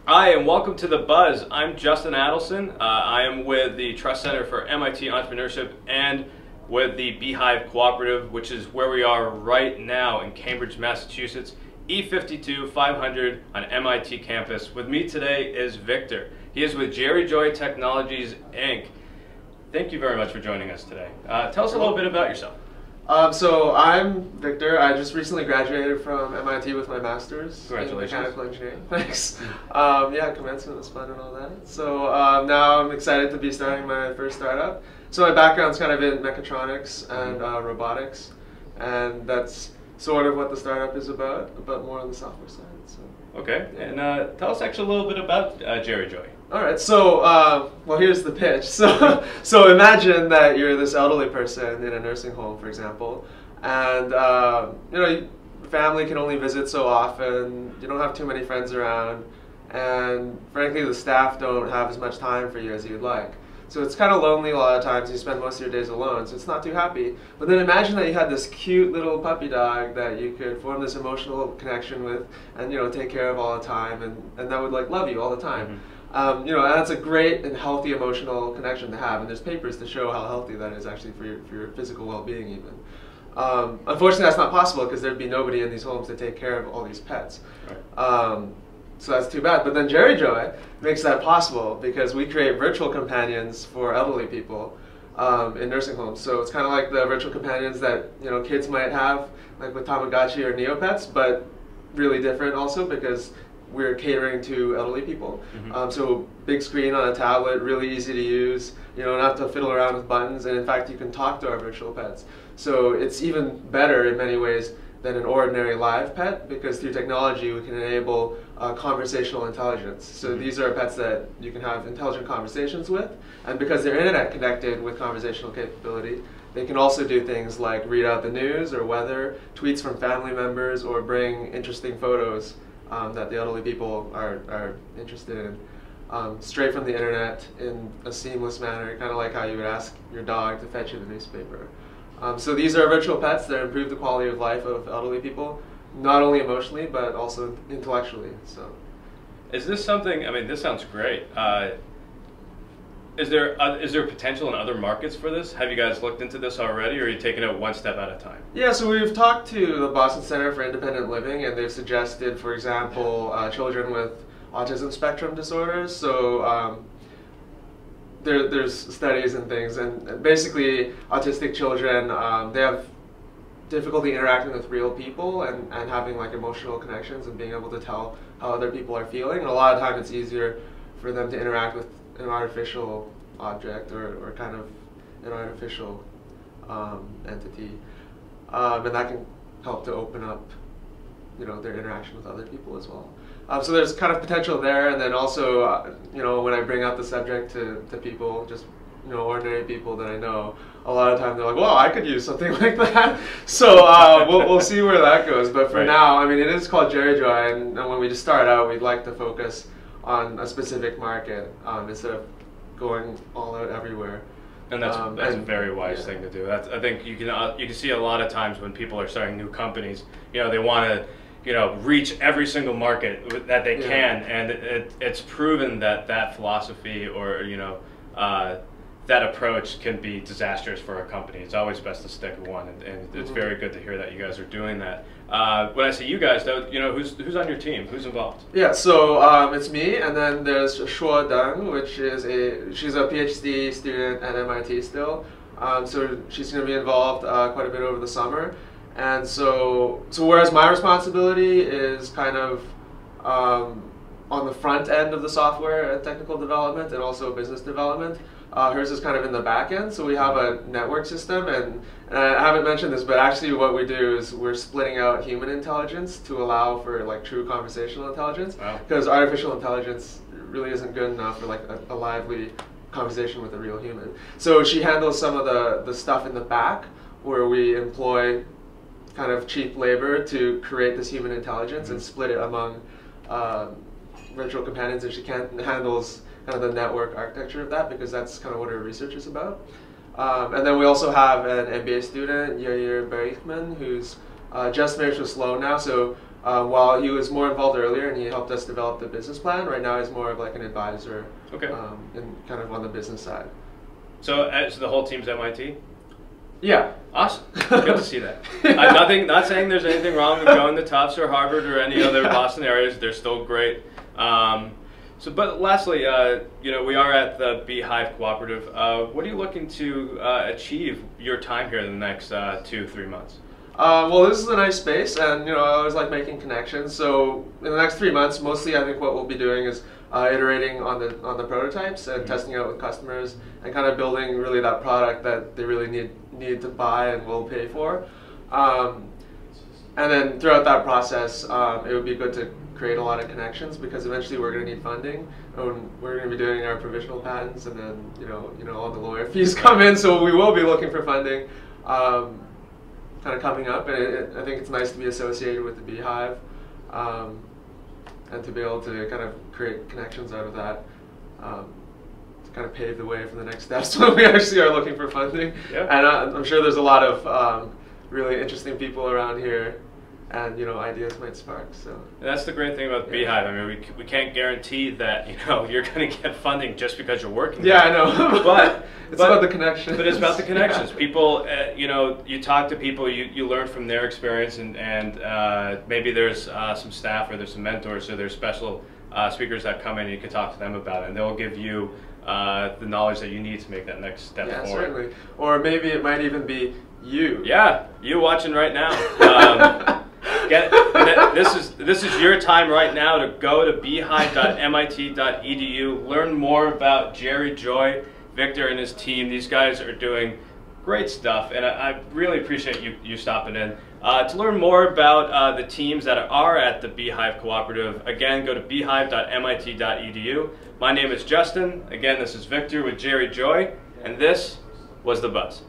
Hi, and welcome to The Buzz. I'm Justin Adelson. I am with the Trust Center for MIT Entrepreneurship and with the Beehive Cooperative, which is where we are right now in Cambridge, Massachusetts, E52 500 on MIT campus. With me today is Victor. He is with GeriJoy Technologies Inc. Thank you very much for joining us today. Tell us a little bit about yourself. So I'm Victor. I just recently graduated from MIT with my master's in mechanical engineering. Thanks. Yeah, commencement was fun and all that. So now I'm excited to be starting my first startup. So my background's kind of in mechatronics and robotics, and that's sort of what the startup is about, but more on the software side. So. Okay, and tell us actually a little bit about GeriJoy. All right, so well, here's the pitch. So imagine that you're this elderly person in a nursing home, for example, and you know, family can only visit so often. You don't have too many friends around, and frankly, the staff don't have as much time for you as you'd like. So it's kind of lonely a lot of times. You spend most of your days alone, so it's not too happy. But then imagine that you had this cute little puppy dog that you could form this emotional connection with, and you know, take care of all the time, and that would like love you all the time. You know, and that's a great and healthy emotional connection to have. And there's papers to show how healthy that is actually for your physical well-being even. Unfortunately, that's not possible because there'd be nobody in these homes to take care of all these pets. Right. So that's too bad. But then GeriJoy makes that possible because we create virtual companions for elderly people in nursing homes. So it's kind of like the virtual companions that kids might have, like with Tamagotchi or Neopets, but really different also because we're catering to elderly people. So big screen on a tablet, really easy to use. You don't have to fiddle around with buttons, and in fact, you can talk to our virtual pets. So it's even better in many ways than an ordinary live pet because through technology we can enable conversational intelligence. So these are pets that you can have intelligent conversations with, and because they're internet connected with conversational capability, they can also do things like read out the news or weather, tweets from family members, or bring interesting photos that the elderly people are interested in, straight from the internet in a seamless manner, kind of like how you would ask your dog to fetch you the newspaper. So these are virtual pets that improve the quality of life of elderly people, not only emotionally, but also intellectually. So, is this something, I mean, this sounds great. Is there potential in other markets for this? Have you guys looked into this already, or are you taking it one step at a time? Yeah, so we've talked to the Boston Center for Independent Living, and they've suggested, for example, children with autism spectrum disorders. So there's studies and things, and basically autistic children, they have difficulty interacting with real people and having like emotional connections and being able to tell how other people are feeling. And a lot of times it's easier for them to interact with an artificial object or kind of an artificial entity, and that can help to open up their interaction with other people as well. So there's kind of potential there, and then also when I bring up the subject to people, just ordinary people that I know, a lot of times they're like, well, I could use something like that. So we'll see where that goes. But for now, I mean, it is called GeriJoy, and when we just start out, we'd like to focus on a specific market instead of going all out everywhere. And that's a very wise thing to do. I think you can see a lot of times when people are starting new companies, they want to reach every single market that they can, and it's proven that philosophy or that approach can be disastrous for a company. It's always best to stick with one, and it's very good to hear that you guys are doing that. When I say you guys, though, who's on your team? Who's involved? Yeah, so it's me, and then there's Shuo Deng, which is she's a PhD student at MIT still. So she's going to be involved quite a bit over the summer. And so whereas my responsibility is kind of on the front end of the software and technical development and also business development, hers is kind of in the back end. So we have a network system, and I haven't mentioned this, but actually what we do is we're splitting out human intelligence to allow for like true conversational intelligence, because artificial intelligence really isn't good enough for like a lively conversation with a real human. So she handles some of the stuff in the back where we employ kind of cheap labor to create this human intelligence and split it among virtual companions, and she handles kind of the network architecture of that because that's kind of what her research is about. And then we also have an MBA student, Yair Berichman, who's just finished with Sloan now, so while he was more involved earlier and he helped us develop the business plan, right now he's more of like an advisor, Okay. And kind of on the business side. So the whole team's MIT? Yeah. Awesome. Good to see that. Not saying there's anything wrong with going to Tufts or Harvard or any other Boston areas. They're still great. But lastly, we are at the Beehive Cooperative. What are you looking to achieve your time here in the next 2-3 months? Well, this is a nice space, and I always like making connections. So in the next 3 months, mostly I think what we'll be doing is iterating on the prototypes and testing out with customers and kind of building really that product that they really need to buy and will pay for. And then throughout that process, it would be good to create a lot of connections, because eventually we're going to need funding, and we're going to be doing our provisional patents, and then all the lawyer fees come in, so we will be looking for funding kind of coming up, and I think it's nice to be associated with the Beehive, and to be able to kind of create connections out of that, to kind of pave the way for the next steps when we actually are looking for funding. Yeah. And I'm sure there's a lot of really interesting people around here, and ideas might spark. So and that's the great thing about the Beehive. I mean, we can't guarantee that you're going to get funding just because you're working there. Yeah, I know. but it's about the connections. But it's about the connections. Yeah. People, you talk to people, you learn from their experience, and maybe there's some staff, or there's some mentors, or there's special speakers that come in and you can talk to them about it, and they'll give you the knowledge that you need to make that next step forward. Yeah, certainly. Or maybe it might even be you. Yeah, you watching right now. This is your time right now to go to beehive.mit.edu, learn more about GeriJoy, Victor and his team. These guys are doing great stuff, and I really appreciate you stopping in. To learn more about the teams that are at the Beehive Cooperative, again, go to beehive.mit.edu. My name is Justin. Again, this is Victor with GeriJoy, and this was The Buzz.